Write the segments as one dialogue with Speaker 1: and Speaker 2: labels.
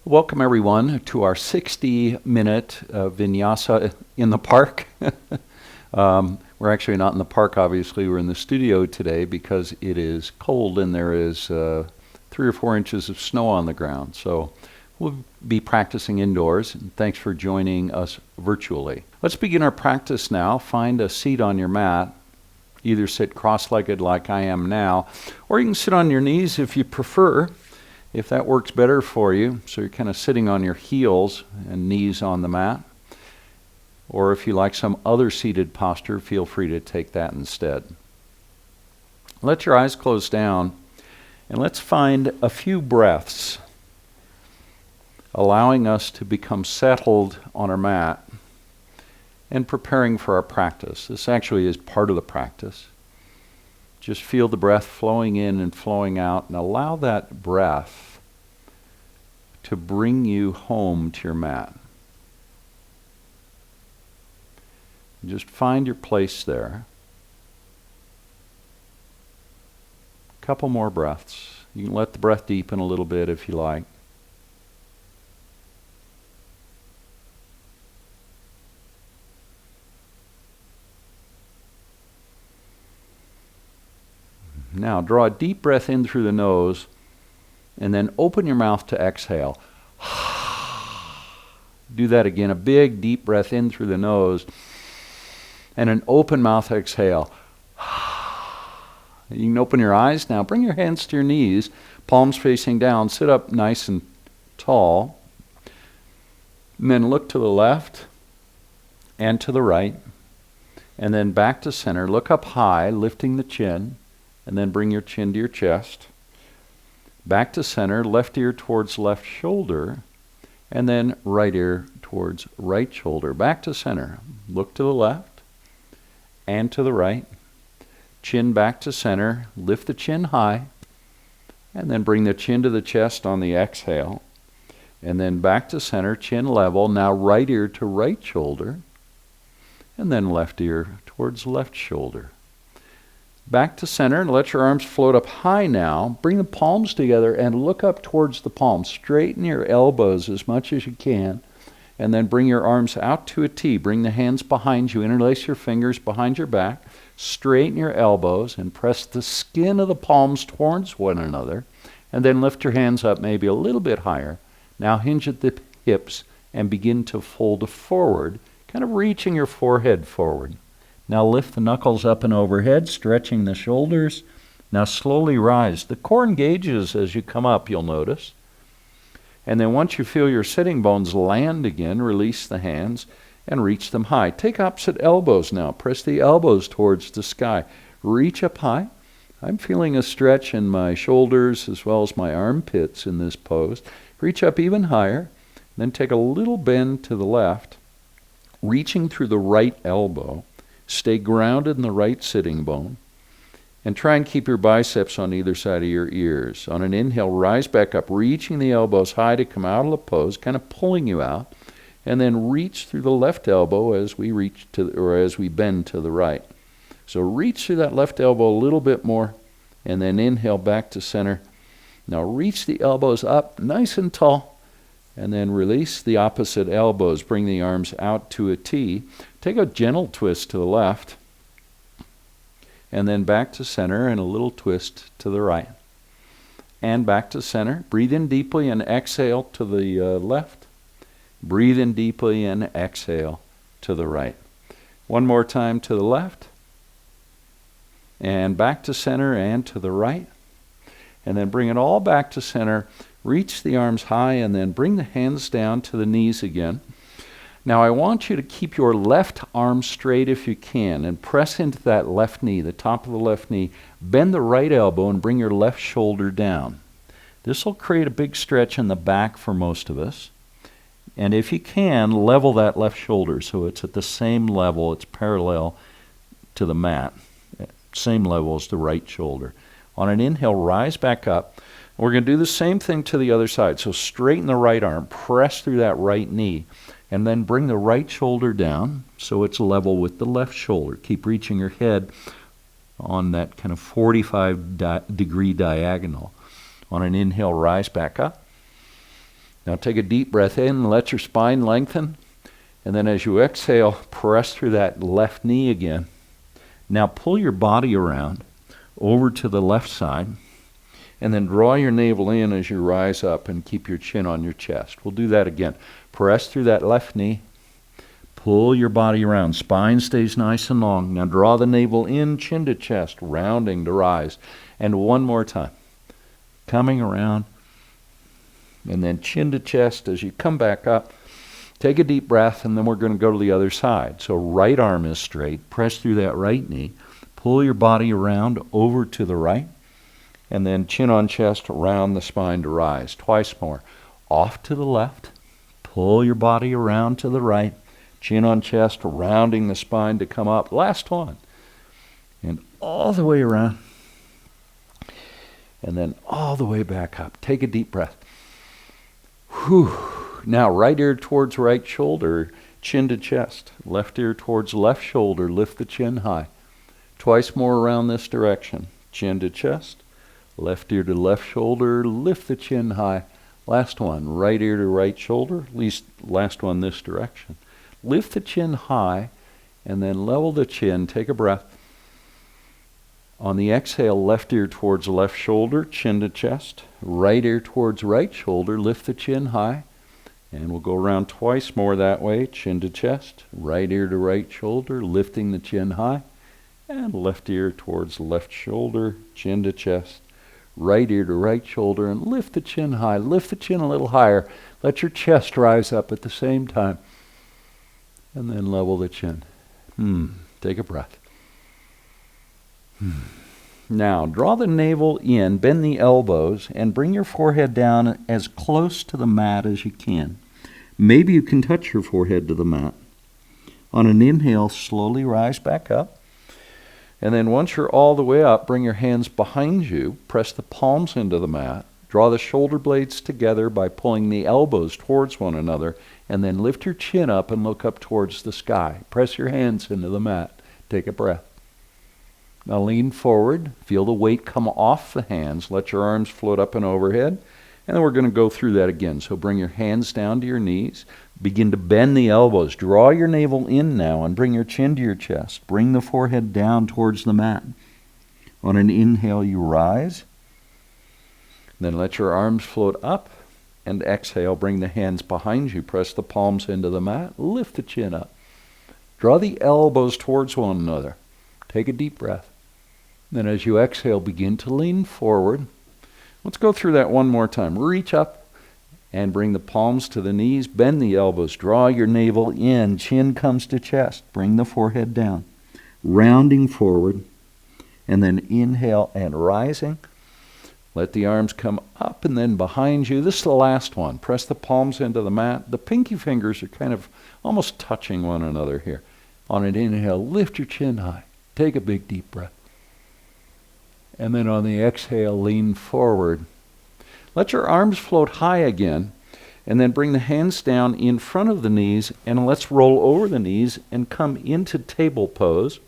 Speaker 1: Welcome everyone to our 60-minute Vinyasa in the park. We're actually not in the park, obviously. We're in the studio today because it is cold and there is 3 or 4 inches of snow on the ground. So we'll be practicing indoors. And thanks for joining us virtually. Let's begin our practice now. Find a seat on your mat. Either sit cross-legged like I am now, or you can sit on your knees if you prefer. If that works better for you, so you're kind of sitting on your heels and knees on the mat. Or if you like some other seated posture, feel free to take that instead. Let your eyes close down and let's find a few breaths, allowing us to become settled on our mat and preparing for our practice. This actually is part of the practice. Just feel the breath flowing in and flowing out, and allow that breath to bring you home to your mat. Just find your place there. A couple more breaths. You can let the breath deepen a little bit if you like. Now, draw a deep breath in through the nose, and then open your mouth to exhale. Do that again. A big, deep breath in through the nose, and an open mouth exhale. You can open your eyes now. Bring your hands to your knees, palms facing down. Sit up nice and tall. And then look to the left and to the right, and then back to center. Look up high, lifting the chin. And then bring your chin to your chest. Back to center, left ear towards left shoulder, and then right ear towards right shoulder. Back to center. Look to the left and to the right. Chin back to center. Lift the chin high, and then bring the chin to the chest on the exhale. And then back to center, chin level. Now right ear to right shoulder, and then left ear towards left shoulder. Back to center, and let your arms float up high now. Bring the palms together and look up towards the palms. Straighten your elbows as much as you can, and then bring your arms out to a T. Bring the hands behind you. Interlace your fingers behind your back. Straighten your elbows and press the skin of the palms towards one another, and then lift your hands up maybe a little bit higher. Now hinge at the hips and begin to fold forward, kind of reaching your forehead forward. Now lift the knuckles up and overhead, stretching the shoulders. Now slowly rise. The core engages as you come up, you'll notice. And then once you feel your sitting bones land again, release the hands and reach them high. Take opposite elbows now. Press the elbows towards the sky. Reach up high. I'm feeling a stretch in my shoulders as well as my armpits in this pose. Reach up even higher. Then take a little bend to the left, reaching through the right elbow. Stay grounded in the right sitting bone, and try and keep your biceps on either side of your ears. On an inhale, rise back up, reaching the elbows high to come out of the pose, kind of pulling you out, and then reach through the left elbow as we bend to the right. So reach through that left elbow a little bit more, and then inhale back to center. Now reach the elbows up nice and tall, and then release the opposite elbows. Bring the arms out to a T. Take a gentle twist to the left, and then back to center and a little twist to the right. And back to center. Breathe in deeply and exhale to the left. Breathe in deeply and exhale to the right. One more time to the left, and back to center and to the right. And then bring it all back to center. Reach the arms high and then bring the hands down to the knees again. Now I want you to keep your left arm straight if you can and press into that left knee, the top of the left knee. Bend the right elbow and bring your left shoulder down. This will create a big stretch in the back for most of us. And if you can, level that left shoulder so it's at the same level, it's parallel to the mat, same level as the right shoulder. On an inhale, rise back up. We're going to do the same thing to the other side. So straighten the right arm, press through that right knee, and then bring the right shoulder down so it's level with the left shoulder. Keep reaching your head on that kind of 45-degree diagonal. On an inhale, rise back up. Now take a deep breath in and let your spine lengthen. And then as you exhale, press through that left knee again. Now pull your body around over to the left side. And then draw your navel in as you rise up and keep your chin on your chest. We'll do that again. Press through that left knee. Pull your body around. Spine stays nice and long. Now draw the navel in, chin to chest, rounding to rise. And one more time. Coming around. And then chin to chest as you come back up. Take a deep breath, and then we're going to go to the other side. So right arm is straight. Press through that right knee. Pull your body around over to the right. And then chin on chest, round the spine to rise. Twice more. Off to the left. Pull your body around to the right. Chin on chest, rounding the spine to come up. Last one. And all the way around. And then all the way back up. Take a deep breath. Whew. Now right ear towards right shoulder, chin to chest. Left ear towards left shoulder, lift the chin high. Twice more around this direction. Chin to chest. Left ear to left shoulder, lift the chin high. Last one, right ear to right shoulder, at least last one this direction. Lift the chin high, and then level the chin. Take a breath. On the exhale, left ear towards left shoulder, chin to chest. Right ear towards right shoulder, lift the chin high. And we'll go around twice more that way, chin to chest. Right ear to right shoulder, lifting the chin high. And left ear towards left shoulder, chin to chest. Right ear to right shoulder, and lift the chin high. Lift the chin a little higher. Let your chest rise up at the same time. And then level the chin. Take a breath. Now, draw the navel in, bend the elbows, and bring your forehead down as close to the mat as you can. Maybe you can touch your forehead to the mat. On an inhale, slowly rise back up. And then once you're all the way up, bring your hands behind you, press the palms into the mat, draw the shoulder blades together by pulling the elbows towards one another, and then lift your chin up and look up towards the sky. Press your hands into the mat. Take a breath. Now lean forward, feel the weight come off the hands, let your arms float up and overhead, and then we're going to go through that again. So bring your hands down to your knees. Begin to bend the elbows. Draw your navel in now and bring your chin to your chest. Bring the forehead down towards the mat. On an inhale, you rise. Then let your arms float up. And exhale, bring the hands behind you. Press the palms into the mat. Lift the chin up. Draw the elbows towards one another. Take a deep breath. Then as you exhale, begin to lean forward. Let's go through that one more time. Reach up. And bring the palms to the knees, bend the elbows, draw your navel in, chin comes to chest, bring the forehead down, rounding forward, and then inhale and rising. Let the arms come up and then behind you. This is the last one. Press the palms into the mat. The pinky fingers are kind of almost touching one another here. On an inhale, lift your chin high. Take a big deep breath. And then on the exhale, lean forward. Let your arms float high again, and then bring the hands down in front of the knees, and let's roll over the knees and come into table pose.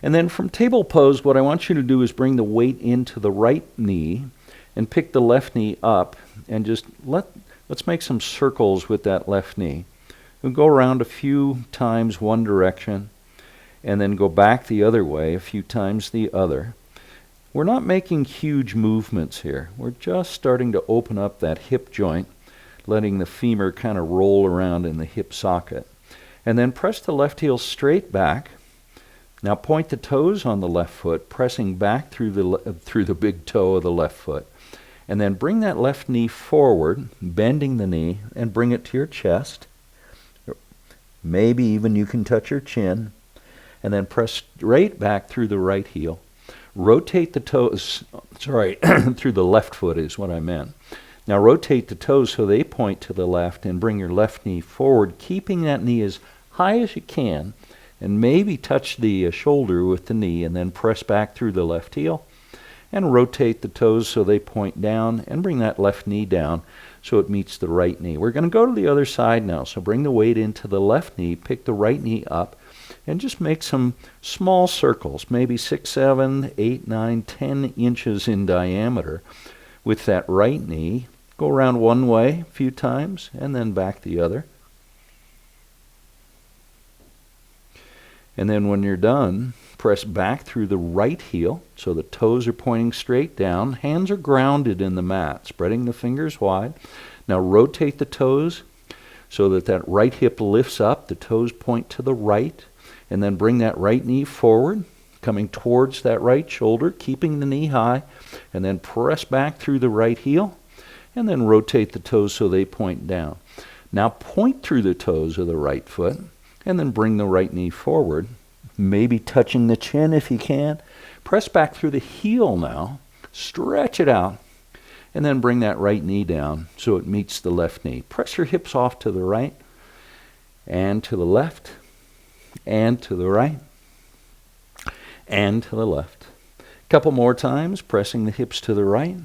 Speaker 1: And then from table pose, what I want you to do is bring the weight into the right knee and pick the left knee up, and just let's make some circles with that left knee. We'll go around a few times one direction, and then go back the other way a few times the other. We're not making huge movements here. We're just starting to open up that hip joint, letting the femur kind of roll around in the hip socket. And then press the left heel straight back. Now point the toes on the left foot, pressing back through the big toe of the left foot. And then bring that left knee forward, bending the knee, and bring it to your chest. Maybe even you can touch your chin. And then press straight back through the right heel. Rotate the toes, through the left foot is what I meant. Now rotate the toes so they point to the left and bring your left knee forward, keeping that knee as high as you can, and maybe touch the shoulder with the knee, and then press back through the left heel. And rotate the toes so they point down, and bring that left knee down so it meets the right knee. We're going to go to the other side now, so bring the weight into the left knee, pick the right knee up, and just make some small circles, maybe 6, 7, 8, 9, 10 inches in diameter with that right knee. Go around one way a few times and then back the other. And then when you're done, press back through the right heel so the toes are pointing straight down. Hands are grounded in the mat, spreading the fingers wide. Now rotate the toes so that that right hip lifts up. The toes point to the right. And then bring that right knee forward, coming towards that right shoulder, keeping the knee high. And then press back through the right heel. And then rotate the toes so they point down. Now point through the toes of the right foot. And then bring the right knee forward, maybe touching the chin if you can. Press back through the heel now, stretch it out, and then bring that right knee down so it meets the left knee. Press your hips off to the right, and to the left, and to the right, and to the left. A couple more times, pressing the hips to the right,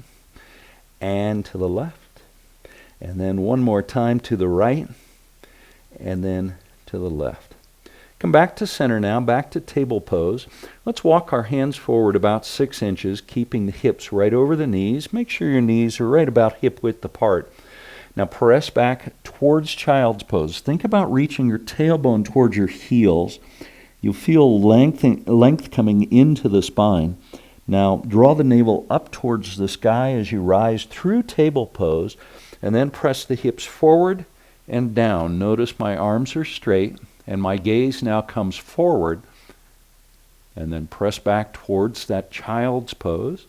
Speaker 1: and to the left, and then one more time to the right, and then to the left. Come back to center now, back to table pose. Let's walk our hands forward about 6 inches, keeping the hips right over the knees. Make sure your knees are right about hip width apart. Now press back towards child's pose. Think about reaching your tailbone towards your heels. You'll feel length coming into the spine. Now draw the navel up towards the sky as you rise through table pose, and then press the hips forward and down. Notice my arms are straight and my gaze now comes forward, and then press back towards that child's pose,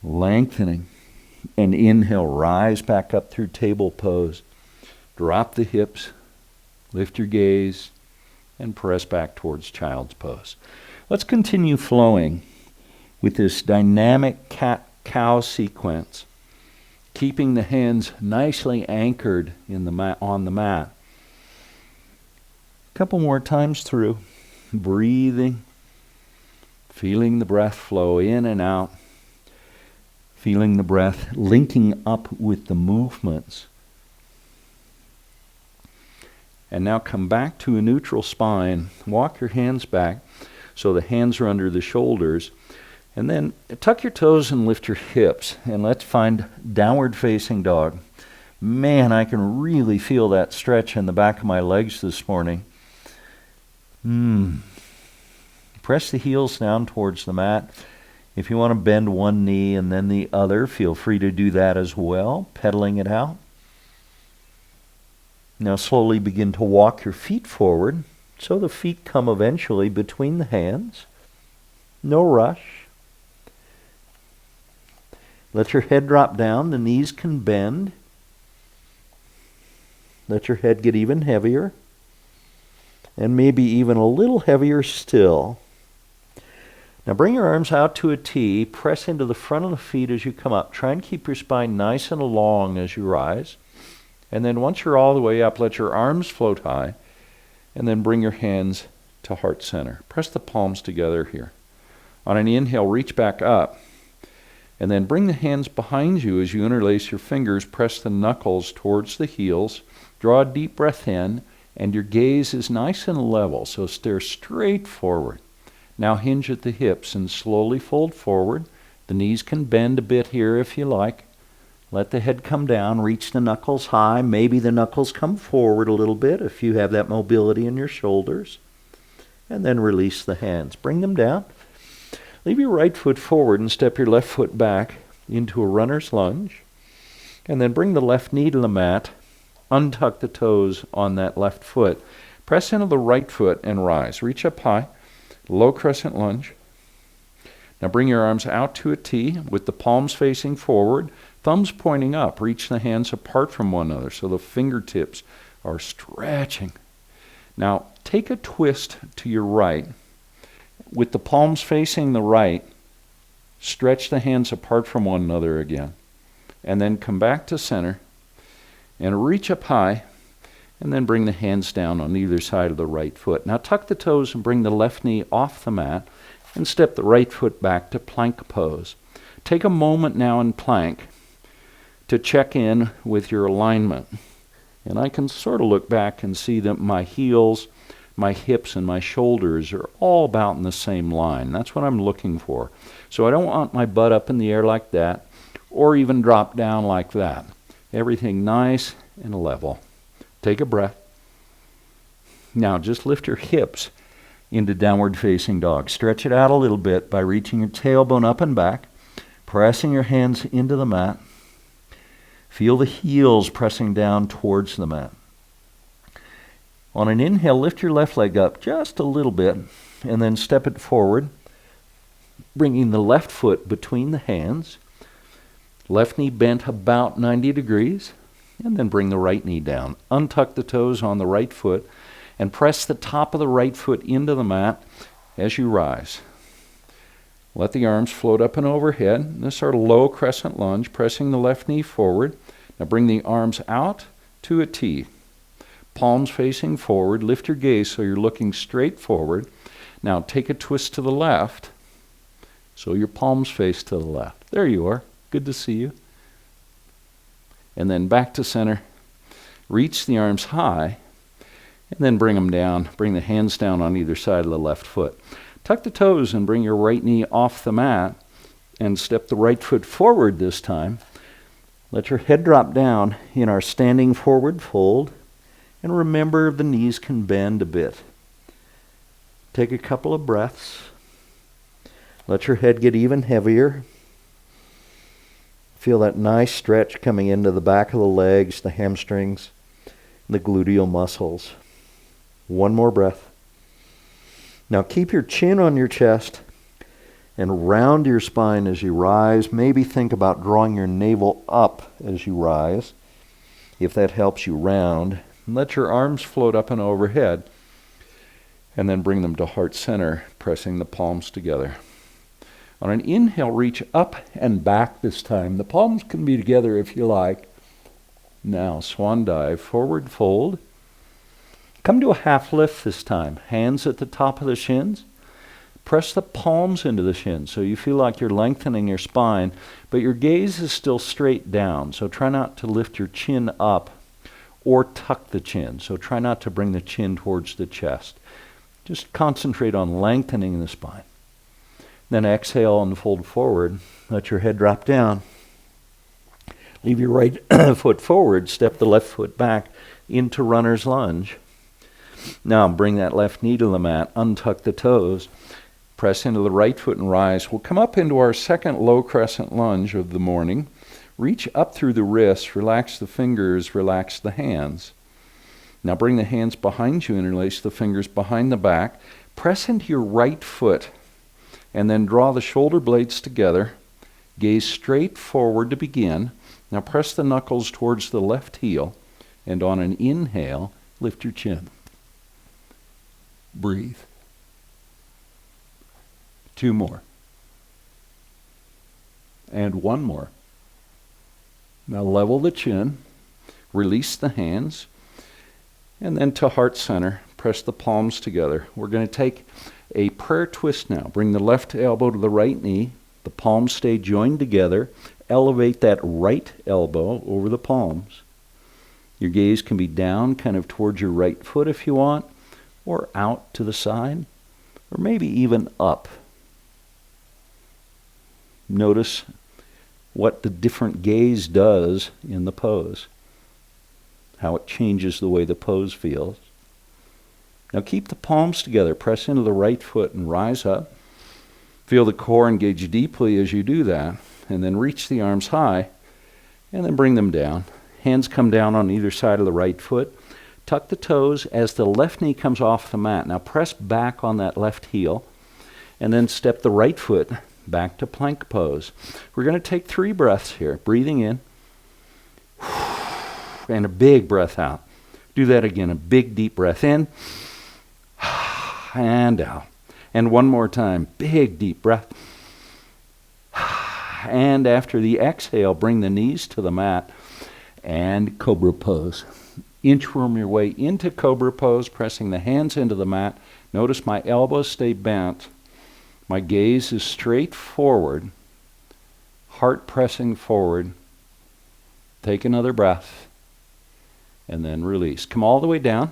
Speaker 1: lengthening, and inhale, rise back up through table pose. Drop the hips, lift your gaze, and press back towards child's pose. Let's continue flowing with this dynamic cat-cow sequence, keeping the hands nicely anchored in the on the mat. A couple more times through, breathing, feeling the breath flow in and out, feeling the breath linking up with the movements. And now come back to a neutral spine. Walk your hands back so the hands are under the shoulders. And then tuck your toes and lift your hips. And let's find downward facing dog. Man, I can really feel that stretch in the back of my legs this morning. Press the heels down towards the mat. If you want to bend one knee and then the other, feel free to do that as well, pedaling it out. Now slowly begin to walk your feet forward so the feet come eventually between the hands. No rush. Let your head drop down. The knees can bend. Let your head get even heavier. And maybe even a little heavier still. Now bring your arms out to a T. Press into the front of the feet as you come up. Try and keep your spine nice and long as you rise. And then once you're all the way up, let your arms float high. And then bring your hands to heart center. Press the palms together here. On an inhale, reach back up. And then bring the hands behind you as you interlace your fingers. Press the knuckles towards the heels. Draw a deep breath in. And your gaze is nice and level, so stare straight forward. Now hinge at the hips and slowly fold forward. The knees can bend a bit here if you like. Let the head come down, reach the knuckles high. Maybe the knuckles come forward a little bit if you have that mobility in your shoulders. And then release the hands. Bring them down. Leave your right foot forward and step your left foot back into a runner's lunge. And then bring the left knee to the mat. Untuck the toes on that left foot. Press into the right foot and rise. Reach up high. Low crescent lunge. Now bring your arms out to a T with the palms facing forward. Thumbs pointing up. Reach the hands apart from one another so the fingertips are stretching. Now take a twist to your right. With the palms facing the right, stretch the hands apart from one another again. And then come back to center. And reach up high, and then bring the hands down on either side of the right foot. Now tuck the toes and bring the left knee off the mat, and step the right foot back to plank pose. Take a moment now in plank to check in with your alignment. And I can sort of look back and see that my heels, my hips, and my shoulders are all about in the same line. That's what I'm looking for. So I don't want my butt up in the air like that. or even drop down like that. Everything nice and level. Take a breath. Now just lift your hips into downward facing dog. Stretch it out a little bit by reaching your tailbone up and back, pressing your hands into the mat. Feel the heels pressing down towards the mat. On an inhale, lift your left leg up just a little bit and then step it forward, bringing the left foot between the hands. Left knee bent about 90 degrees, and then bring the right knee down. Untuck the toes on the right foot and press the top of the right foot into the mat as you rise. Let the arms float up and overhead. This is our low crescent lunge, pressing the left knee forward. Now bring the arms out to a T. Palms facing forward. Lift your gaze so you're looking straight forward. Now take a twist to the left so your palms face to the left. There you are. Good to see you. And then back to center. Reach the arms high and then bring them down. Bring the hands down on either side of the left foot. Tuck the toes and bring your right knee off the mat and step the right foot forward this time. Let your head drop down in our standing forward fold. And remember, the knees can bend a bit. Take a couple of breaths. Let your head get even heavier. Feel that nice stretch coming into the back of the legs, the hamstrings, the gluteal muscles. One more breath. Now keep your chin on your chest and round your spine as you rise. Maybe think about drawing your navel up as you rise, if that helps you round. And let your arms float up and overhead, and then bring them to heart center, pressing the palms together. On an inhale, reach up and back this time. The palms can be together if you like. Now, swan dive, forward fold. Come to a half lift this time. Hands at the top of the shins. Press the palms into the shins so you feel like you're lengthening your spine, but your gaze is still straight down. So try not to lift your chin up or tuck the chin. So try not to bring the chin towards the chest. Just concentrate on lengthening the spine. Then exhale and fold forward. Let your head drop down. Leave your right foot forward. Step the left foot back into runner's lunge. Now bring that left knee to the mat. Untuck the toes. Press into the right foot and rise. We'll come up into our second low crescent lunge of the morning. Reach up through the wrists. Relax the fingers. Relax the hands. Now bring the hands behind you. Interlace the fingers behind the back. Press into your right foot. And then draw the shoulder blades together. Gaze straight forward to begin. Now press the knuckles towards the left heel. And on an inhale, lift your chin. Breathe. 2 more. And 1 more. Now level the chin. Release the hands. And then to heart center, press the palms together. We're going to take a prayer twist now. Bring the left elbow to the right knee. The palms stay joined together. Elevate that right elbow over the palms. Your gaze can be down, kind of towards your right foot if you want, or out to the side, or maybe even up. Notice what the different gaze does in the pose, how it changes the way the pose feels. Now keep the palms together. Press into the right foot and rise up. Feel the core engage deeply as you do that, and then reach the arms high, and then bring them down. Hands come down on either side of the right foot. Tuck the toes as the left knee comes off the mat. Now press back on that left heel, and then step the right foot back to plank pose. We're going to take 3 breaths here. Breathing in, and a big breath out. Do that again. A big deep breath in, and out. And one more time. Big deep breath. And after the exhale, bring the knees to the mat and cobra pose. Inchworm your way into cobra pose, pressing the hands into the mat. Notice my elbows stay bent. My gaze is straight forward, heart pressing forward. Take another breath, and then release. Come all the way down,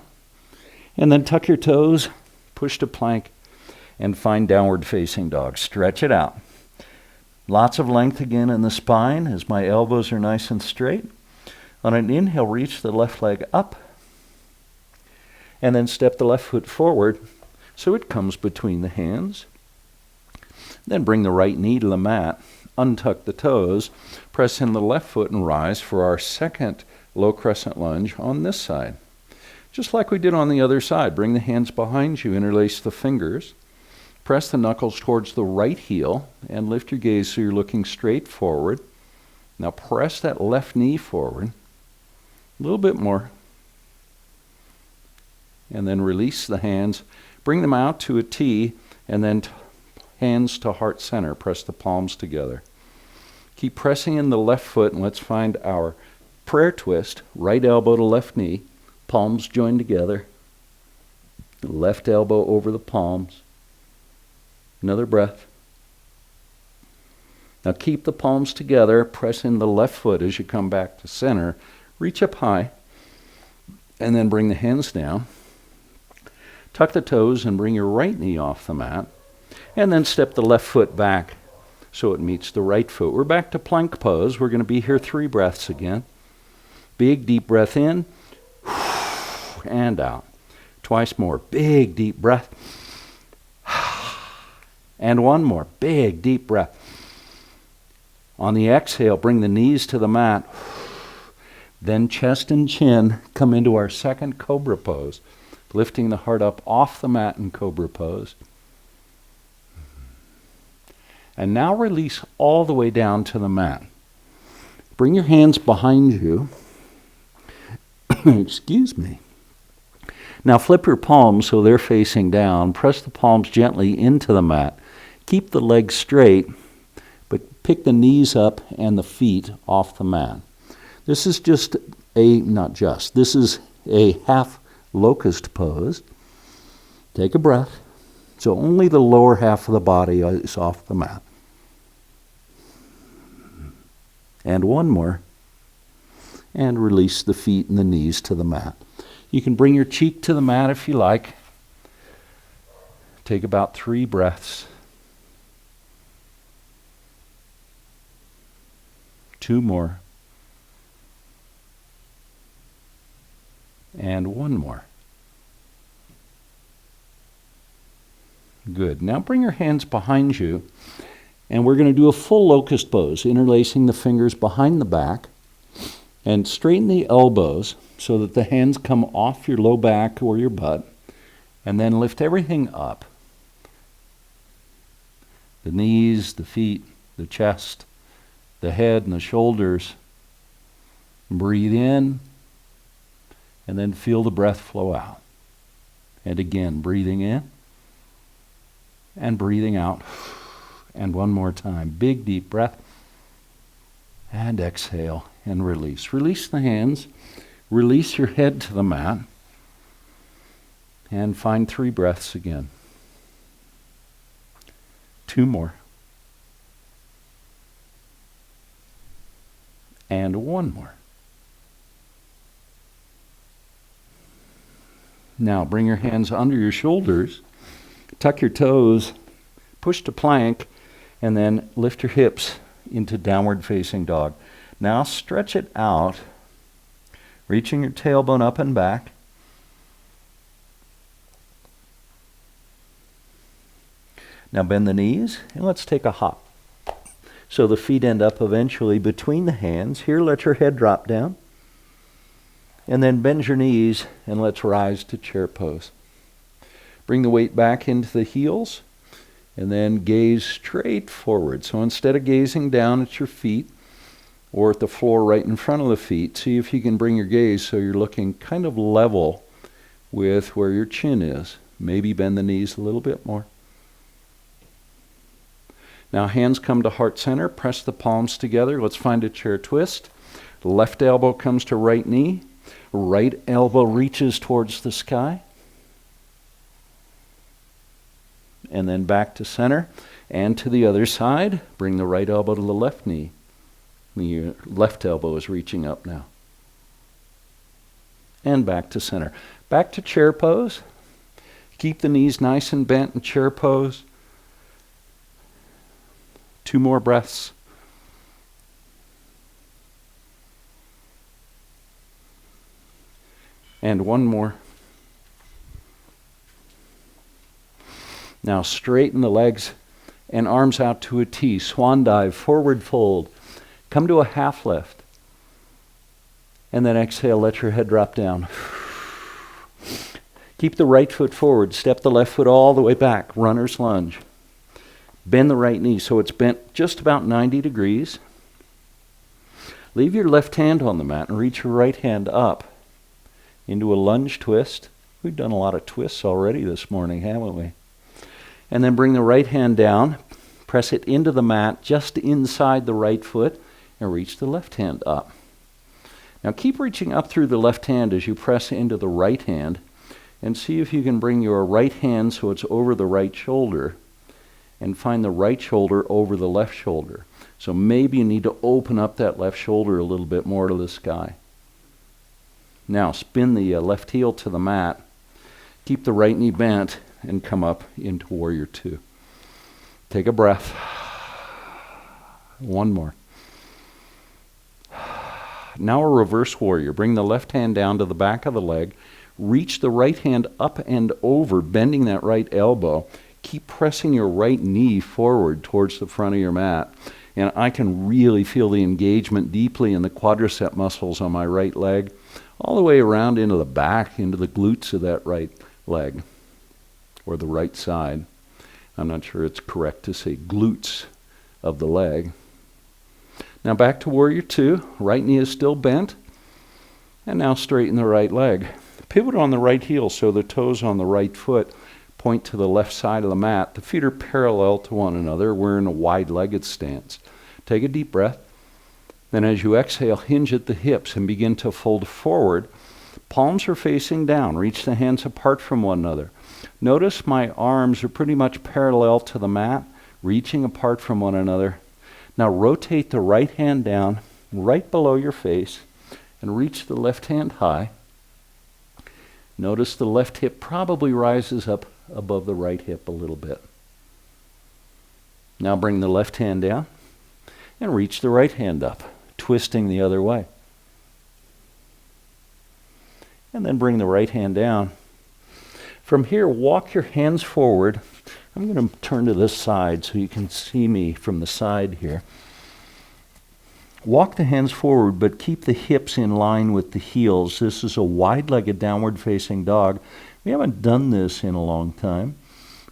Speaker 1: and then tuck your toes, push to plank, and find downward facing dog. Stretch it out. Lots of length again in the spine as my elbows are nice and straight. On an inhale, reach the left leg up, and then step the left foot forward so it comes between the hands. Then bring the right knee to the mat, untuck the toes, press in the left foot and rise for our second low crescent lunge on this side. Just like we did on the other side, bring the hands behind you, interlace the fingers, press the knuckles towards the right heel, and lift your gaze so you're looking straight forward. Now press that left knee forward, a little bit more, and then release the hands, bring them out to a T, and then hands to heart center, press the palms together. Keep pressing in the left foot, and let's find our prayer twist, right elbow to left knee, palms joined together, left elbow over the palms. Another breath. Now keep the palms together, press in the left foot as you come back to center, reach up high, and then bring the hands down. Tuck the toes and bring your right knee off the mat, and then step the left foot back so it meets the right foot. We're back to plank pose. We're going to be here 3 breaths again. Big deep breath in, and out. Twice more. Big deep breath. And one more. Big deep breath. On the exhale, bring the knees to the mat. Then chest and chin come into our second cobra pose, lifting the heart up off the mat in cobra pose. And now release all the way down to the mat. Bring your hands behind you. Excuse me. Now flip your palms so they're facing down. Press the palms gently into the mat. Keep the legs straight, but pick the knees up and the feet off the mat. This is this is a half locust pose. Take a breath. So only the lower half of the body is off the mat. And one more. And release the feet and the knees to the mat. You can bring your cheek to the mat if you like. Take about 3 breaths. 2 more. And 1 more. Good. Now bring your hands behind you, and we're going to do a full locust pose, interlacing the fingers behind the back, and straighten the elbows so that the hands come off your low back or your butt, and then lift everything up. The knees, the feet, the chest, the head and the shoulders. Breathe in, and then feel the breath flow out. And again, breathing in, and breathing out. And one more time. Big, deep breath. And exhale and release. Release the hands. Release your head to the mat. And find 3 breaths again. 2 more. And 1 more. Now bring your hands under your shoulders. Tuck your toes, push to plank, and then lift your hips into downward facing dog. Now stretch it out, reaching your tailbone up and back. Now bend the knees, and let's take a hop. So the feet end up eventually between the hands. Here, let your head drop down. And then bend your knees, and let's rise to chair pose. Bring the weight back into the heels, and then gaze straight forward. So instead of gazing down at your feet or at the floor right in front of the feet, see if you can bring your gaze so you're looking kind of level with where your chin is. Maybe bend the knees a little bit more. Now hands come to heart center. Press the palms together. Let's find a chair twist. Left elbow comes to right knee. Right elbow reaches towards the sky. And then back to center and to the other side. Bring the right elbow to the left knee. The left elbow is reaching up now. And back to center. Back to chair pose. Keep the knees nice and bent in chair pose. 2 more breaths. And 1 more. Now straighten the legs and arms out to a T. Swan dive, forward fold. Come to a half lift. And then exhale, let your head drop down. Keep the right foot forward. Step the left foot all the way back. Runner's lunge. Bend the right knee so it's bent just about 90 degrees. Leave your left hand on the mat and reach your right hand up into a lunge twist. We've done a lot of twists already this morning, haven't we? And then bring the right hand down, press it into the mat just inside the right foot, and reach the left hand up. Now keep reaching up through the left hand as you press into the right hand, and see if you can bring your right hand so it's over the right shoulder, and find the right shoulder over the left shoulder. So maybe you need to open up that left shoulder a little bit more to the sky. Now spin the left heel to the mat, keep the right knee bent, and come up into Warrior Two. Take a breath. 1 more. Now a reverse warrior. Bring the left hand down to the back of the leg. Reach the right hand up and over, bending that right elbow. Keep pressing your right knee forward towards the front of your mat. And I can really feel the engagement deeply in the quadricep muscles on my right leg, all the way around into the back, into the glutes of that right leg, or the right side. I'm not sure it's correct to say glutes of the leg. Now back to Warrior Two. Right knee is still bent. And now straighten the right leg. Pivot on the right heel so the toes on the right foot point to the left side of the mat. The feet are parallel to one another. We're in a wide-legged stance. Take a deep breath. Then as you exhale, hinge at the hips and begin to fold forward. Palms are facing down. Reach the hands apart from one another. Notice my arms are pretty much parallel to the mat, reaching apart from one another. Now rotate the right hand down, right below your face, and reach the left hand high. Notice the left hip probably rises up above the right hip a little bit. Now bring the left hand down and reach the right hand up, twisting the other way. And then bring the right hand down. From here, walk your hands forward. I'm going to turn to this side so you can see me from the side here. Walk the hands forward, but keep the hips in line with the heels. This is a wide-legged downward-facing dog. We haven't done this in a long time,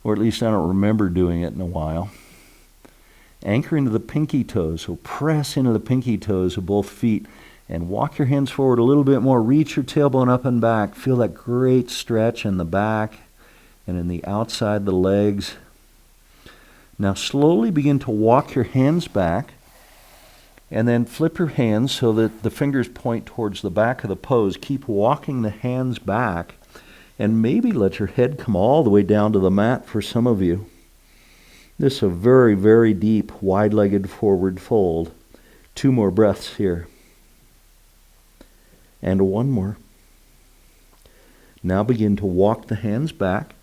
Speaker 1: or at least I don't remember doing it in a while. Anchor into the pinky toes, so press into the pinky toes of both feet and walk your hands forward a little bit more. Reach your tailbone up and back. Feel that great stretch in the back and in the outside the legs. Now slowly begin to walk your hands back and then flip your hands so that the fingers point towards the back of the pose. Keep walking the hands back and maybe let your head come all the way down to the mat for some of you. This is a very, very deep, wide-legged forward fold. 2 more breaths here. And 1 more. Now begin to walk the hands back.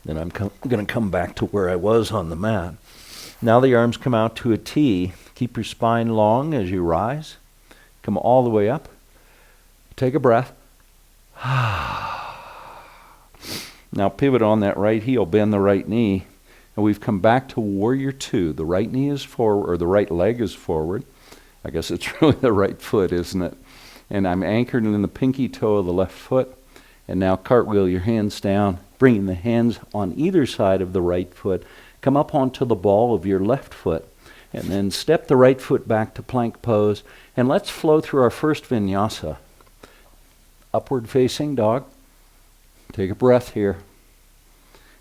Speaker 1: Then I'm going to come back to where I was on the mat. Now the arms come out to a T. Keep your spine long as you rise. Come all the way up. Take a breath. Now pivot on that right heel, bend the right knee, and we've come back to Warrior Two. The right knee is forward, or the right leg is forward. I guess it's really the right foot, isn't it? And I'm anchored in the pinky toe of the left foot. And now cartwheel your hands down, bringing the hands on either side of the right foot. Come up onto the ball of your left foot. And then step the right foot back to plank pose. And let's flow through our first vinyasa. Upward facing dog. Take a breath here.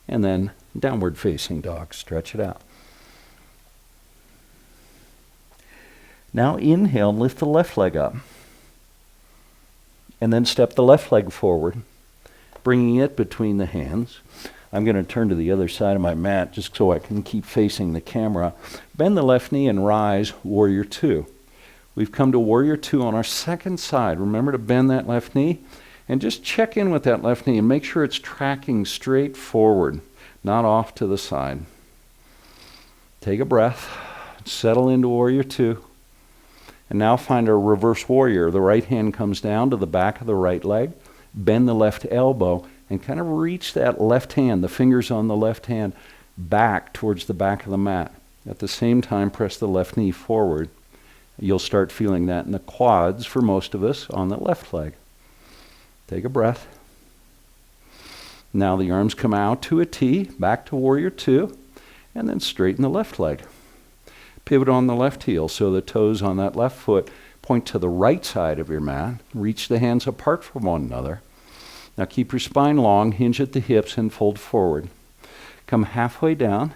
Speaker 1: And then downward facing dog. Stretch it out. Now inhale and lift the left leg up. And then step the left leg forward, bringing it between the hands. I'm going to turn to the other side of my mat just so I can keep facing the camera. Bend the left knee and rise, Warrior Two. We've come to Warrior Two on our second side. Remember to bend that left knee and just check in with that left knee and make sure it's tracking straight forward. not off to the side. Take a breath, settle into warrior two, and now find a reverse warrior. The right hand comes down to the back of the right leg, bend the left elbow, and kind of reach that left hand, the fingers on the left hand, back towards the back of the mat. At the same time, press the left knee forward. You'll start feeling that in the quads for most of us on the left leg. Take a breath. Now the arms come out to a T, back to warrior two, and then straighten the left leg. Pivot on the left heel so the toes on that left foot point to the right side of your mat. Reach the hands apart from one another. Now keep your spine long, hinge at the hips, and fold forward. Come halfway down,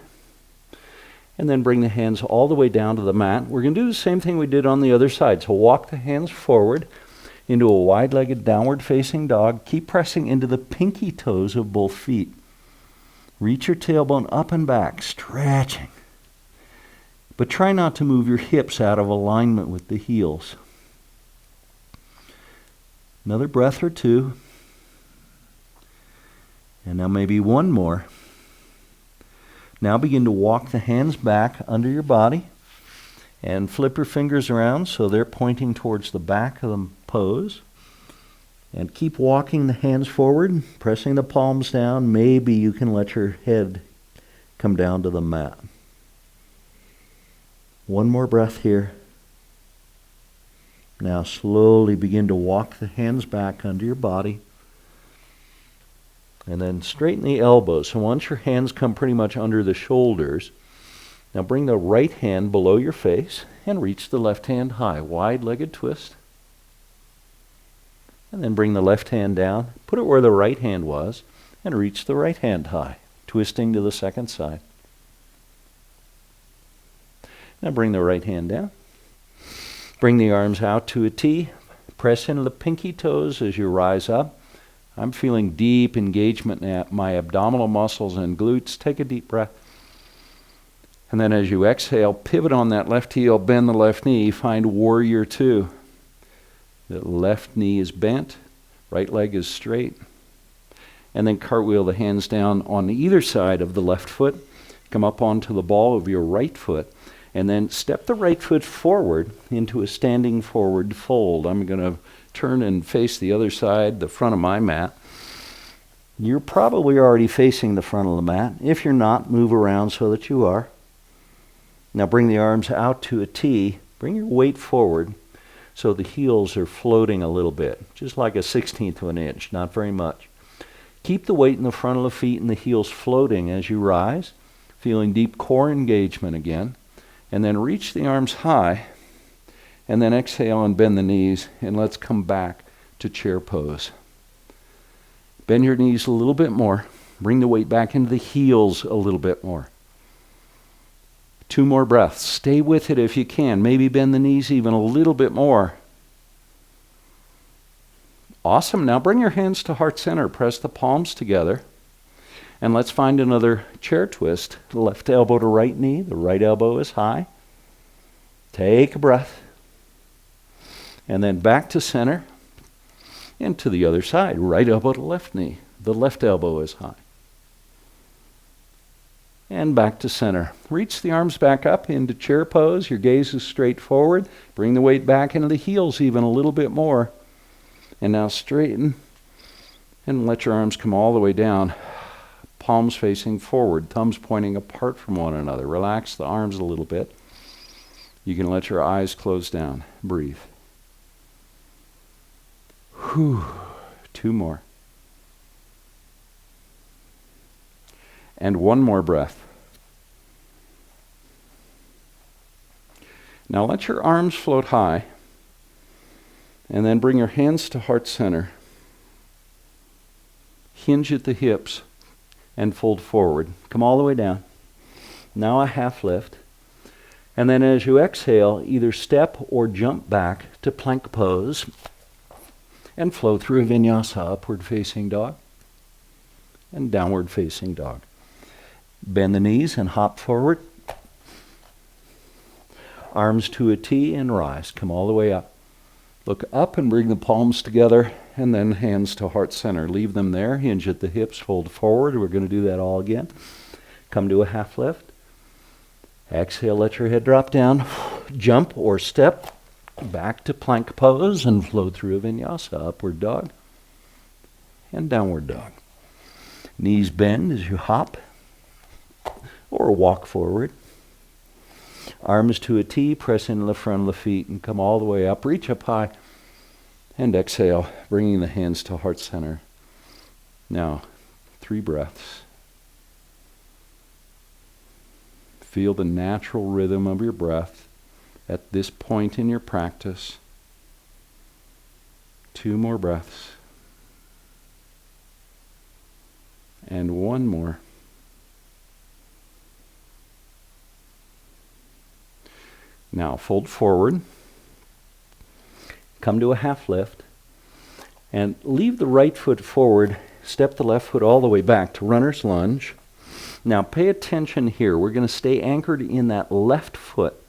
Speaker 1: and then bring the hands all the way down to the mat. We're going to do the same thing we did on the other side. So walk the hands forward into a wide-legged downward facing dog. Keep pressing into the pinky toes of both feet. Reach your tailbone up and back, stretching. But try not to move your hips out of alignment with the heels. Another breath or two. And now maybe one more. Now begin to walk the hands back under your body and flip your fingers around so they're pointing towards the back of the pose. And keep walking the hands forward, pressing the palms down. Maybe you can let your head come down to the mat. One more breath here. Now slowly begin to walk the hands back under your body. And then straighten the elbows. So once your hands come pretty much under the shoulders, now bring the right hand below your face and reach the left hand high. Wide-legged twist. And then bring the left hand down, put it where the right hand was, and reach the right hand high, twisting to the second side. Now bring the right hand down. Bring the arms out to a T. Press into the pinky toes as you rise up. I'm feeling deep engagement in my abdominal muscles and glutes. Take a deep breath. And then as you exhale, pivot on that left heel, bend the left knee, find warrior two. The left knee is bent, right leg is straight. And then cartwheel the hands down on either side of the left foot. Come up onto the ball of your right foot. And then step the right foot forward into a standing forward fold. I'm going to turn and face the other side, the front of my mat. You're probably already facing the front of the mat. If you're not, move around so that you are. Now bring the arms out to a T. Bring your weight forward so the heels are floating a little bit, just like a 1/16 of an inch, not very much. Keep the weight in the front of the feet and the heels floating as you rise, feeling deep core engagement again. And then reach the arms high, and then exhale and bend the knees, and let's come back to chair pose. Bend your knees a little bit more. Bring the weight back into the heels a little bit more. 2 more breaths. Stay with it if you can. Maybe bend the knees even a little bit more. Awesome. Now bring your hands to heart center. Press the palms together. And let's find another chair twist. Left elbow to right knee. The right elbow is high. Take a breath. And then back to center. And to the other side. Right elbow to left knee. The left elbow is high. And back to center. Reach the arms back up into chair pose. Your gaze is straight forward. Bring the weight back into the heels even a little bit more. And now straighten. And let your arms come all the way down. Palms facing forward. Thumbs pointing apart from one another. Relax the arms a little bit. You can let your eyes close down. Breathe. Whew. 2 more. And 1 more breath. Now let your arms float high, and then bring your hands to heart center. Hinge at the hips and fold forward. Come all the way down. Now a half lift. And then as you exhale, either step or jump back to plank pose and flow through a vinyasa, upward facing dog and downward facing dog. Bend the knees and hop forward. Arms to a T and rise. Come all the way up. Look up and bring the palms together and then hands to heart center. Leave them there, hinge at the hips, fold forward. We're going to do that all again. Come to a half lift. Exhale, let your head drop down. Jump or step back to plank pose and flow through a vinyasa. Upward dog and downward dog. Knees bend as you hop or walk forward. Arms to a T, press into the front of the feet and come all the way up. Reach up high and exhale, bringing the hands to heart center. Now, 3 breaths. Feel the natural rhythm of your breath at this point in your practice. 2 more breaths. And 1 more. Now fold forward. Come to a half lift. And leave the right foot forward. Step the left foot all the way back to runner's lunge. Now pay attention here. We're going to stay anchored in that left foot.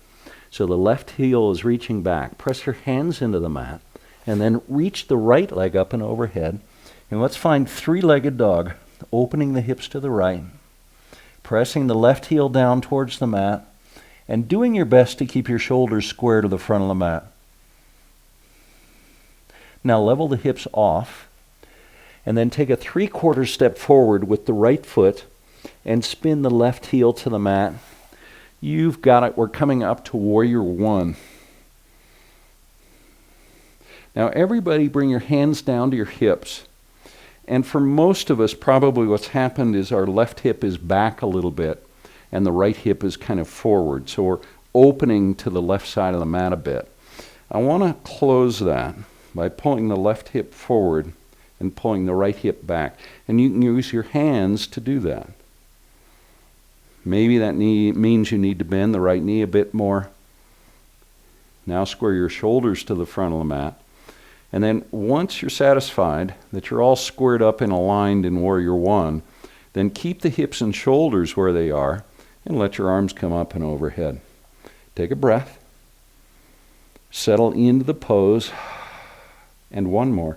Speaker 1: So the left heel is reaching back. Press your hands into the mat. And then reach the right leg up and overhead. And let's find 3-legged dog. Opening the hips to the right. Pressing the left heel down towards the mat. And doing your best to keep your shoulders square to the front of the mat. Now level the hips off. And then take a 3/4 step forward with the right foot. And spin the left heel to the mat. You've got it. We're coming up to warrior 1. Now everybody bring your hands down to your hips. And for most of us, probably what's happened is our left hip is back a little bit and the right hip is kind of forward. So we're opening to the left side of the mat a bit. I want to close that by pulling the left hip forward and pulling the right hip back. And you can use your hands to do that. Maybe that means you need to bend the right knee a bit more. Now square your shoulders to the front of the mat. And then once you're satisfied that you're all squared up and aligned in warrior 1, then keep the hips and shoulders where they are and let your arms come up and overhead. Take a breath. Settle into the pose. And 1 more.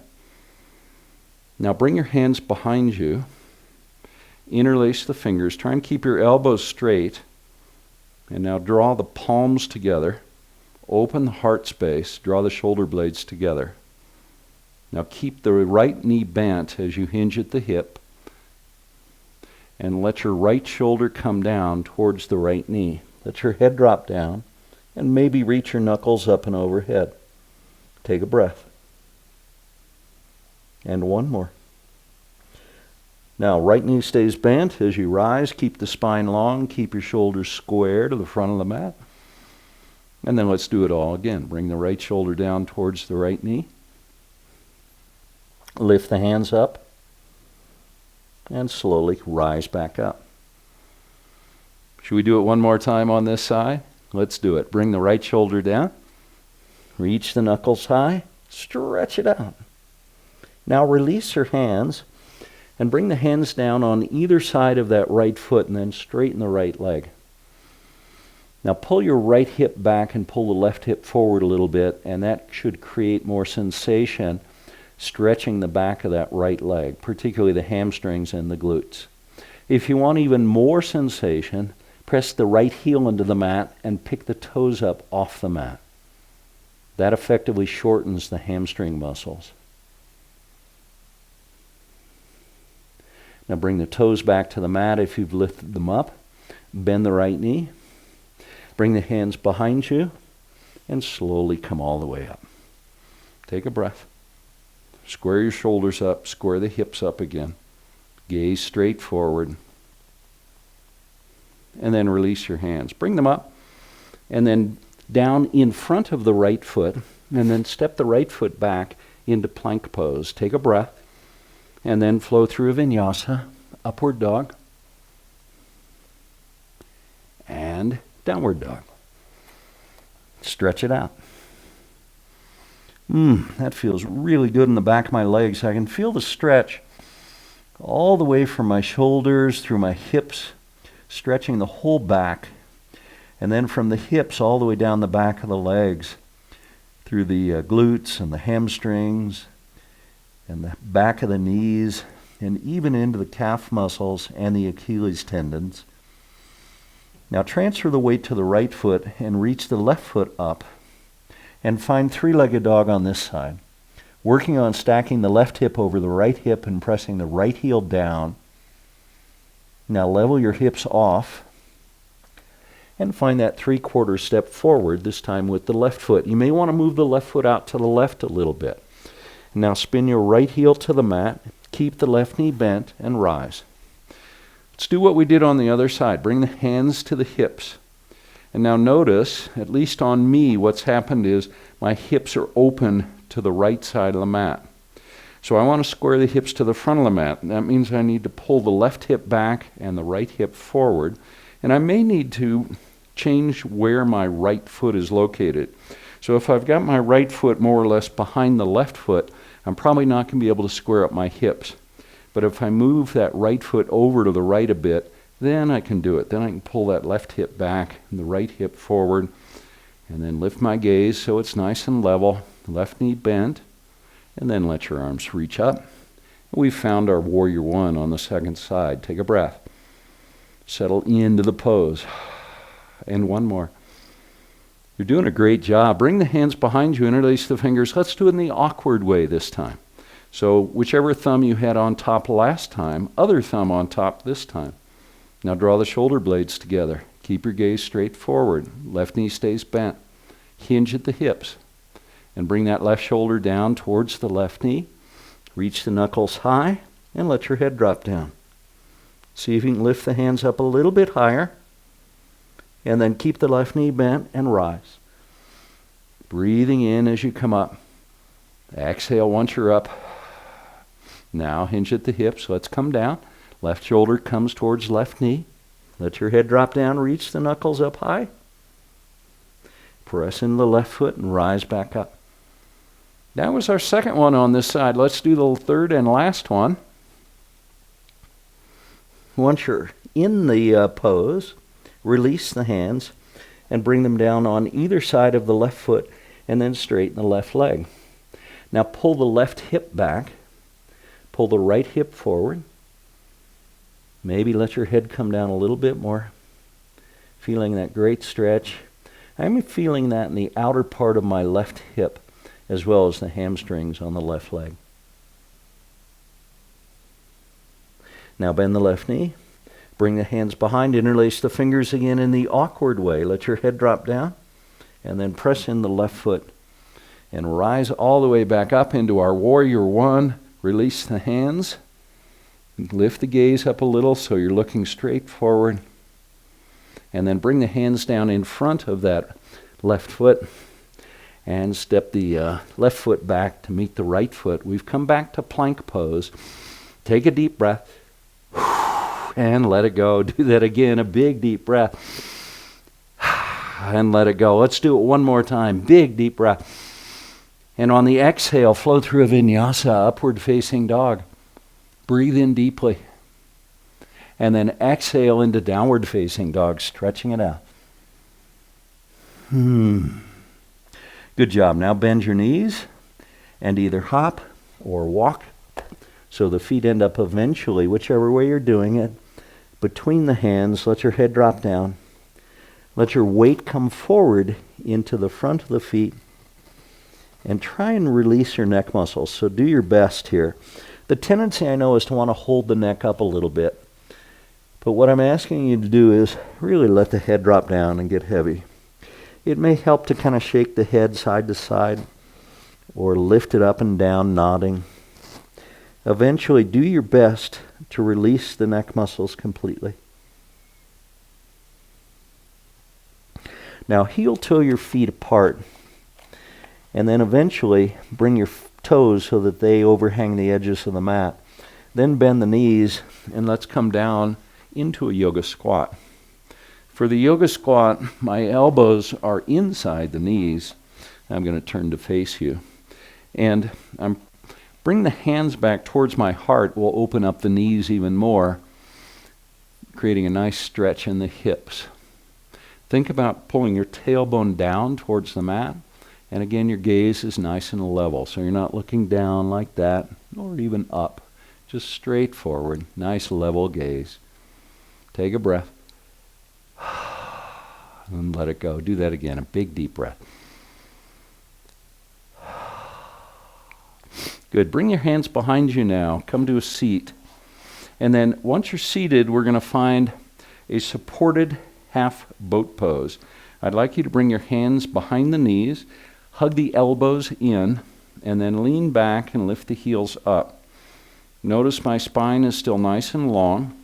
Speaker 1: Now bring your hands behind you. Interlace the fingers. Try and keep your elbows straight. And now draw the palms together. Open the heart space. Draw the shoulder blades together. Now keep the right knee bent as you hinge at the hip. And let your right shoulder come down towards the right knee. Let your head drop down. And maybe reach your knuckles up and overhead. Take a breath. And 1 more. Now, right knee stays bent as you rise. Keep the spine long. Keep your shoulders square to the front of the mat. And then let's do it all again. Bring the right shoulder down towards the right knee. Lift the hands up. And slowly rise back up. Should we do it 1 more time on this side? Let's do it. Bring the right shoulder down. Reach the knuckles high. Stretch it out. Now release your hands. And bring the hands down on either side of that right foot and then straighten the right leg. Now pull your right hip back and pull the left hip forward a little bit, and that should create more sensation, stretching the back of that right leg, particularly the hamstrings and the glutes. If you want even more sensation, press the right heel into the mat and pick the toes up off the mat. That effectively shortens the hamstring muscles. Now bring the toes back to the mat if you've lifted them up. Bend the right knee. Bring the hands behind you and slowly come all the way up. Take a breath. Square your shoulders up. Square the hips up again. Gaze straight forward. And then release your hands. Bring them up and then down in front of the right foot, and then step the right foot back into plank pose. Take a breath. And then flow through a vinyasa, upward dog, and downward dog. Stretch it out. That feels really good in the back of my legs. I can feel the stretch all the way from my shoulders through my hips, stretching the whole back, and then from the hips all the way down the back of the legs, through the glutes and the hamstrings,
Speaker 2: and the back of the knees, and even into the calf muscles and the Achilles tendons. Now transfer the weight to the right foot and reach the left foot up and find three-legged dog on this side. Working on stacking the left hip over the right hip and pressing the right heel down. Now level your hips off and find that 3/4 step forward, this time with the left foot. You may want to move the left foot out to the left a little bit. Now spin your right heel to the mat, keep the left knee bent, and rise. Let's do what we did on the other side. Bring the hands to the hips. And now notice, at least on me, what's happened is my hips are open to the right side of the mat. So I want to square the hips to the front of the mat. That means I need to pull the left hip back and the right hip forward. And I may need to change where my right foot is located. So if I've got my right foot more or less behind the left foot, I'm probably not going to be able to square up my hips. But if I move that right foot over to the right a bit, then I can do it. Then I can pull that left hip back and the right hip forward, and then lift my gaze so it's nice and level, left knee bent, and then let your arms reach up. We've found our warrior one on the second side. Take a breath. Settle into the pose. And one more. You're doing a great job. Bring the hands behind you, interlace the fingers. Let's do it in the awkward way this time. So whichever thumb you had on top last time, other thumb on top this time. Now draw the shoulder blades together. Keep your gaze straight forward. Left knee stays bent. Hinge at the hips. And bring that left shoulder down towards the left knee. Reach the knuckles high and let your head drop down. See if you can lift the hands up a little bit higher. And then keep the left knee bent and rise. Breathing in as you come up. Exhale once you're up. Now hinge at the hips. Let's come down. Left shoulder comes towards left knee. Let your head drop down. Reach the knuckles up high. Press in the left foot and rise back up. That was our second one on this side. Let's do the third and last one. Once you're in the pose, release the hands and bring them down on either side of the left foot and then straighten the left leg. Now pull the left hip back. Pull the right hip forward. Maybe let your head come down a little bit more. Feeling that great stretch. I'm feeling that in the outer part of my left hip as well as the hamstrings on the left leg. Now bend the left knee. Bring the hands behind. Interlace the fingers again in the awkward way. Let your head drop down. And then press in the left foot. And rise all the way back up into our warrior one. Release the hands. Lift the gaze up a little so you're looking straight forward. And then bring the hands down in front of that left foot. And step the left foot back to meet the right foot. We've come back to plank pose. Take a deep breath. And let it go. Do that again. A big deep breath. And let it go. Let's do it one more time. Big deep breath. And on the exhale, flow through a vinyasa, upward facing dog. Breathe in deeply. And then exhale into downward facing dog, stretching it out. Good job. Now bend your knees and either hop or walk so the feet end up eventually, whichever way you're doing it, between the hands. Let your head drop down. Let your weight come forward into the front of the feet. And try and release your neck muscles. So do your best here. The tendency I know is to want to hold the neck up a little bit. But what I'm asking you to do is really let the head drop down and get heavy. It may help to kind of shake the head side to side or lift it up and down, nodding. Eventually, do your best to release the neck muscles completely. Now, heel-toe your feet apart. And then eventually bring your toes so that they overhang the edges of the mat. Then bend the knees and let's come down into a yoga squat. For the yoga squat, my elbows are inside the knees. I'm going to turn to face you. And bring the hands back towards my heart. We'll open up the knees even more, creating a nice stretch in the hips. Think about pulling your tailbone down towards the mat
Speaker 1: And again, your gaze is nice and level, so you're not looking down like that, or even up. Just straight forward, nice level gaze. Take a breath. And let it go. Do that again, a big deep breath. Good. Bring your hands behind you now. Come to a seat. And then once you're seated, we're going to find a supported half boat pose. I'd like you to bring your hands behind the knees, hug the elbows in, and then lean back and lift the heels up. Notice my spine is still nice and long,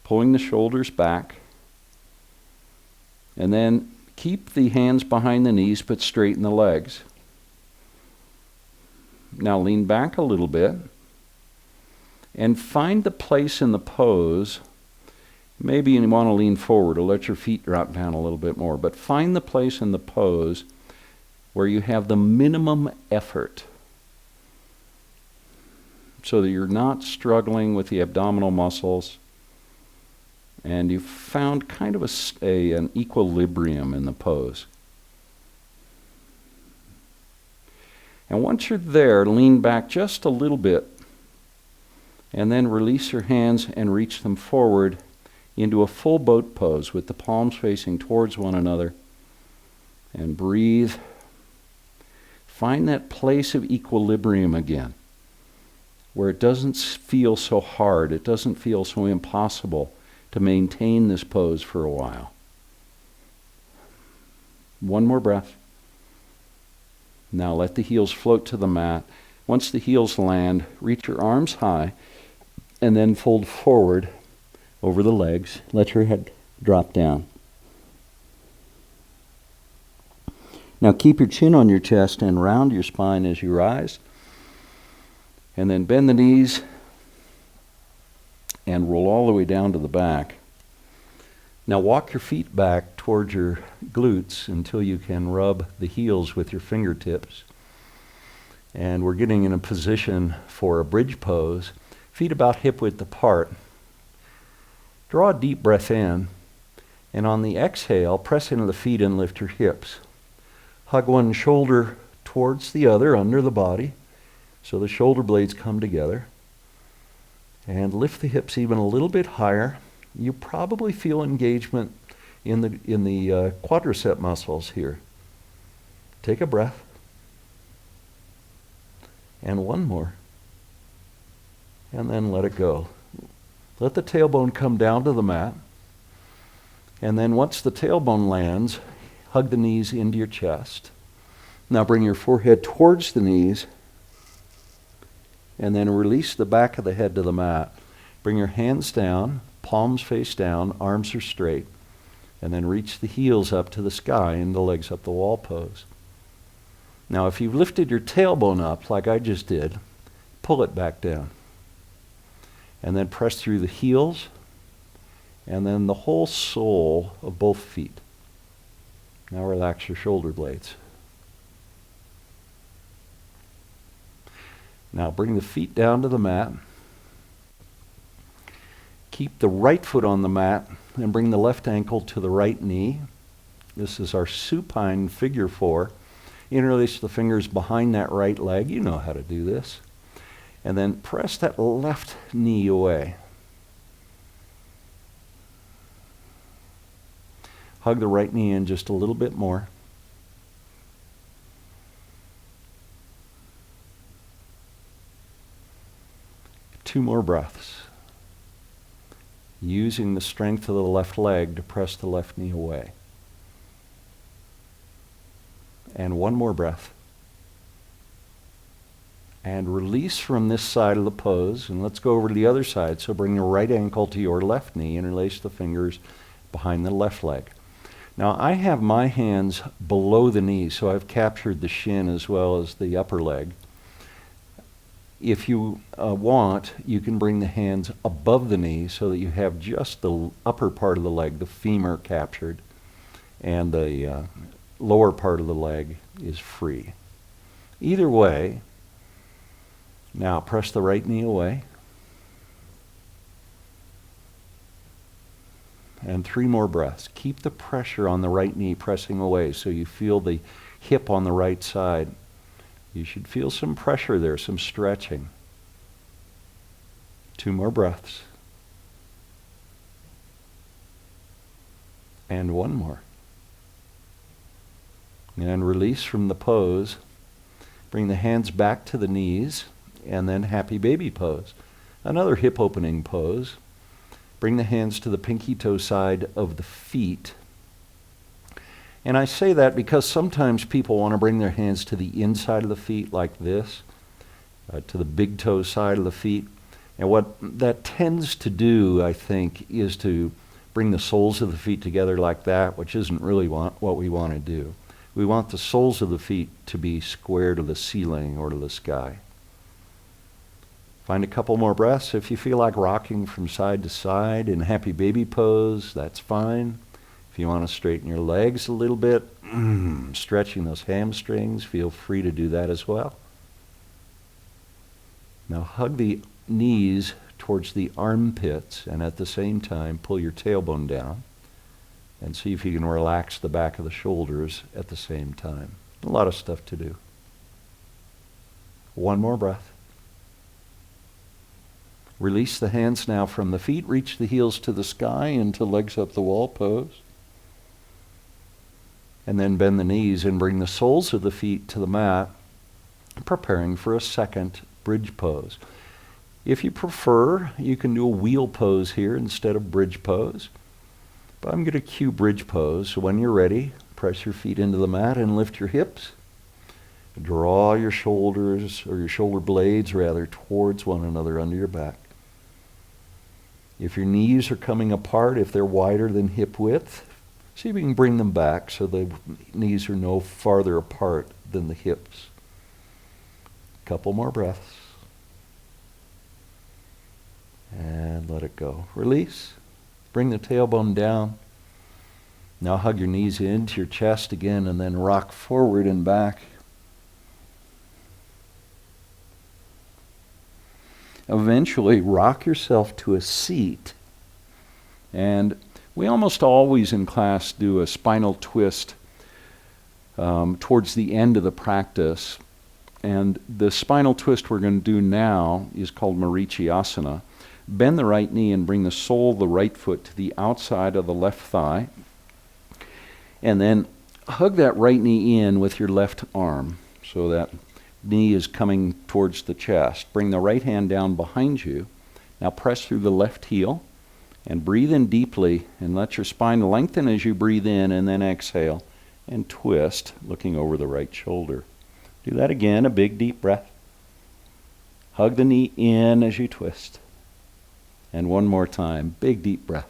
Speaker 1: pulling the shoulders back. And then keep the hands behind the knees, but straighten the legs. Now lean back a little bit and find the place in the pose. Maybe you want to lean forward or let your feet drop down a little bit more, but find the place in the pose where you have the minimum effort so that you're not struggling with the abdominal muscles and you've found kind of an equilibrium in the pose. And once you're there, lean back just a little bit and then release your hands and reach them forward into a full boat pose with the palms facing towards one another. And breathe. Find that place of equilibrium again, where it doesn't feel so hard, it doesn't feel so impossible to maintain this pose for a while. One more breath. Now let the heels float to the mat. Once the heels land, reach your arms high and then fold forward over the legs. Let your head drop down. Now keep your chin on your chest and round your spine as you rise. And then bend the knees and roll all the way down to the back. Now walk your feet back towards your glutes until you can rub the heels with your fingertips. And we're getting in a position for a bridge pose. Feet about hip width apart. Draw a deep breath in, and on the exhale, press into the feet and lift your hips. Hug one shoulder towards the other under the body, so the shoulder blades come together. And lift the hips even a little bit higher. You probably feel engagement in the quadricep muscles here. Take a breath. And one more. And then let it go. Let the tailbone come down to the mat. And then once the tailbone lands, hug the knees into your chest. Now bring your forehead towards the knees. And then release the back of the head to the mat. Bring your hands down, palms face down, arms are straight. And then reach the heels up to the sky and the legs up the wall pose. Now if you've lifted your tailbone up like I just did, pull it back down. And then press through the heels and then the whole sole of both feet. Now relax your shoulder blades. Now bring the feet down to the mat. Keep the right foot on the mat and bring the left ankle to the right knee. This is our supine figure 4. Interlace the fingers behind that right leg. You know how to do this. And then press that left knee away. Hug the right knee in just a little bit more. Two more breaths. Using the strength of the left leg to press the left knee away. And one more breath. And release from this side of the pose. And let's go over to the other side. So bring your right ankle to your left knee. Interlace the fingers behind the left leg. Now I have my hands below the knee, so I've captured the shin as well as the upper leg. If you want, you can bring the hands above the knee so that you have just the upper part of the leg, the femur, captured, and the lower part of the leg is free. Either way, now press the right knee away. And 3 more breaths. Keep the pressure on the right knee pressing away so you feel the hip on the right side. You should feel some pressure there, some stretching. 2 more breaths. And 1 more. And release from the pose. Bring the hands back to the knees, and then happy baby pose. Another hip opening pose. Bring the hands to the pinky toe side of the feet. And I say that because sometimes people want to bring their hands to the inside of the feet like this, to the big toe side of the feet. And what that tends to do, I think, is to bring the soles of the feet together like that, which isn't really what we want to do. We want the soles of the feet to be square to the ceiling or to the sky. Find a couple more breaths. If you feel like rocking from side to side in happy baby pose, that's fine. If you want to straighten your legs a little bit, stretching those hamstrings, feel free to do that as well. Now hug the knees towards the armpits, and at the same time pull your tailbone down, and see if you can relax the back of the shoulders at the same time. A lot of stuff to do. 1 more breath. Release the hands now from the feet. Reach the heels to the sky into legs up the wall pose. And then bend the knees and bring the soles of the feet to the mat, preparing for a second bridge pose. If you prefer, you can do a wheel pose here instead of bridge pose. But I'm going to cue bridge pose. So when you're ready, press your feet into the mat and lift your hips. Draw your shoulders, or your shoulder blades rather, towards one another under your back. If your knees are coming apart, if they're wider than hip width, see if you can bring them back so the knees are no farther apart than the hips. Couple more breaths. And let it go. Release. Bring the tailbone down. Now hug your knees into your chest again and then rock forward and back. Eventually rock yourself to a seat. And we almost always in class do a spinal twist towards the end of the practice. And the spinal twist we're going to do now is called Vinyasa. Bend the right knee and bring the sole of the right foot to the outside of the left thigh. And then hug that right knee in with your left arm so that knee is coming towards the chest. Bring the right hand down behind you. Now press through the left heel and breathe in deeply and let your spine lengthen as you breathe in, and then exhale and twist, looking over the right shoulder. Do that again, a big deep breath. Hug the knee in as you twist. And 1 more time, big deep breath.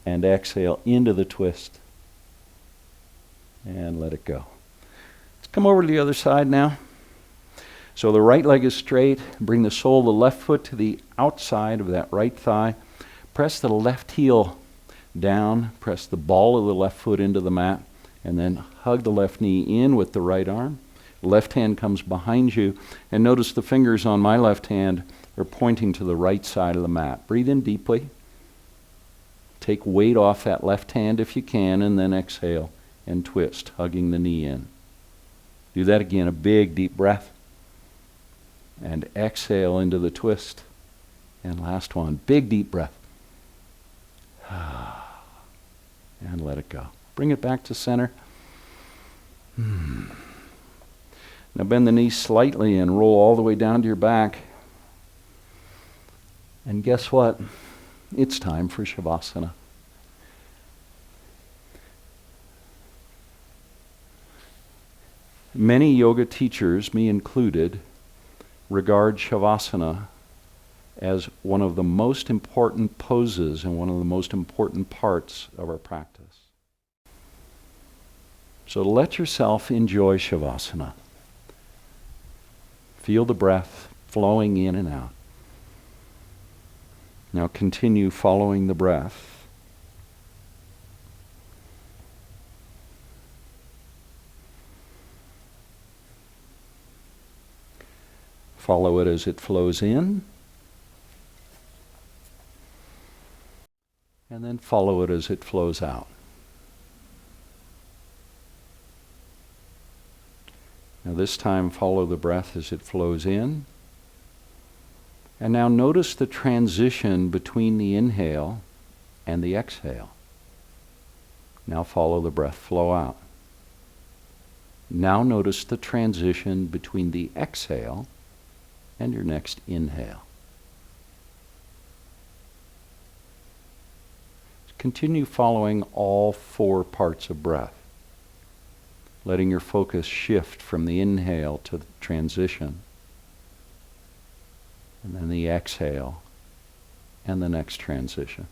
Speaker 1: And exhale into the twist. And let it go. Let's come over to the other side now. So the right leg is straight. Bring the sole of the left foot to the outside of that right thigh. Press the left heel down. Press the ball of the left foot into the mat. And then hug the left knee in with the right arm. Left hand comes behind you. And notice the fingers on my left hand are pointing to the right side of the mat. Breathe in deeply. Take weight off that left hand if you can, and then exhale and twist, hugging the knee in. Do that again, a big deep breath. And exhale into the twist. And last one, big deep breath. And let it go. Bring it back to center. Now bend the knees slightly and roll all the way down to your back. And guess what? It's time for Shavasana. Many yoga teachers, me included, regard Shavasana as one of the most important poses and one of the most important parts of our practice. So let yourself enjoy Shavasana. Feel the breath flowing in and out. Now continue following the breath. Follow it as it flows in. And then follow it as it flows out. Now this time follow the breath as it flows in. And now notice the transition between the inhale and the exhale. Now follow the breath flow out. Now notice the transition between the exhale and your next inhale. Continue following all 4 parts of breath, letting your focus shift from the inhale to the transition, and then the exhale, and the next transition.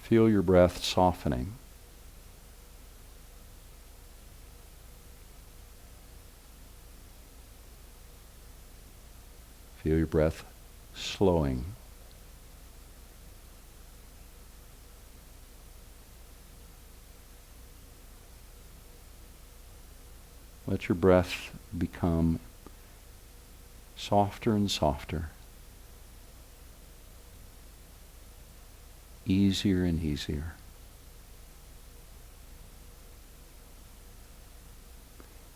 Speaker 1: Feel your breath softening. Feel your breath slowing. Let your breath become softer and softer, easier and easier.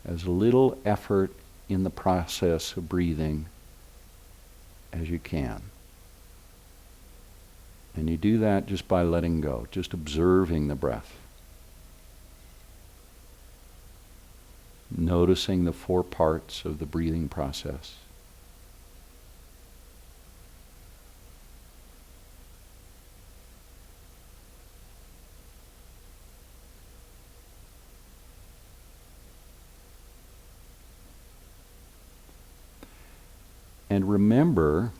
Speaker 1: As little effort in the process of breathing as you can. And you do that just by letting go, just observing the breath. Noticing the 4 parts of the breathing process. And remember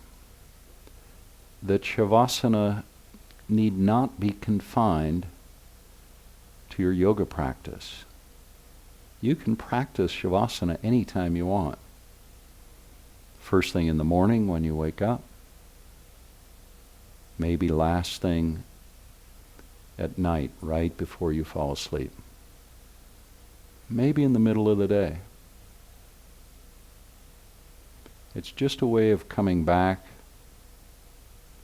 Speaker 1: that Shavasana need not be confined to your yoga practice. You can practice Shavasana anytime you want. First thing in the morning when you wake up. Maybe last thing at night, right before you fall asleep. Maybe in the middle of the day. It's just a way of coming back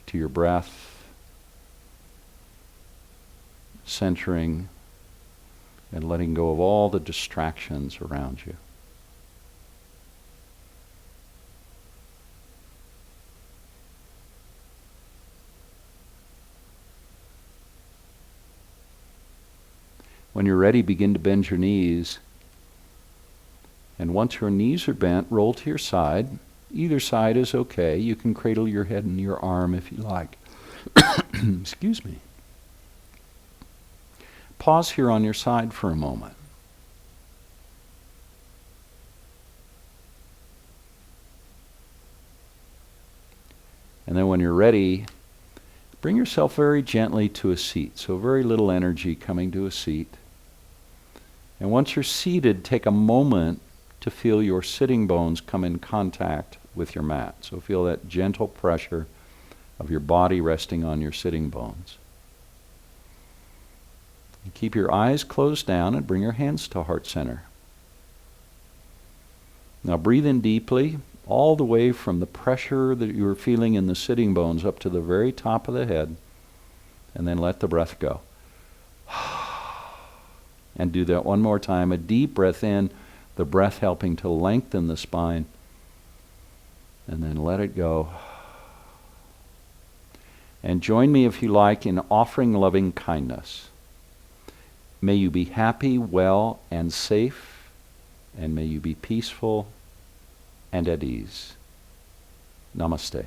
Speaker 1: to your breath, centering, and letting go of all the distractions around you. When you're ready, begin to bend your knees. And once your knees are bent, roll to your side. Either side is okay. You can cradle your head in your arm if you like. Excuse me. Pause here on your side for a moment. And then when you're ready, bring yourself very gently to a seat. So very little energy coming to a seat. And once you're seated, take a moment to feel your sitting bones come in contact with your mat. So feel that gentle pressure of your body resting on your sitting bones. And keep your eyes closed down and bring your hands to heart center. Now breathe in deeply, all the way from the pressure that you're feeling in the sitting bones up to the very top of the head, and then let the breath go. And do that one more time. A deep breath in, the breath helping to lengthen the spine, and then let it go. And join me, if you like, in offering loving kindness. May you be happy, well, and safe, and may you be peaceful and at ease. Namaste.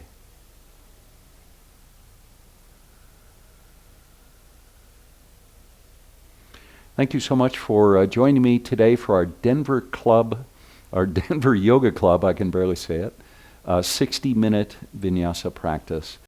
Speaker 1: Thank you so much for joining me today for our Denver Yoga Club, I can barely say it, 60-minute Vinyasa practice.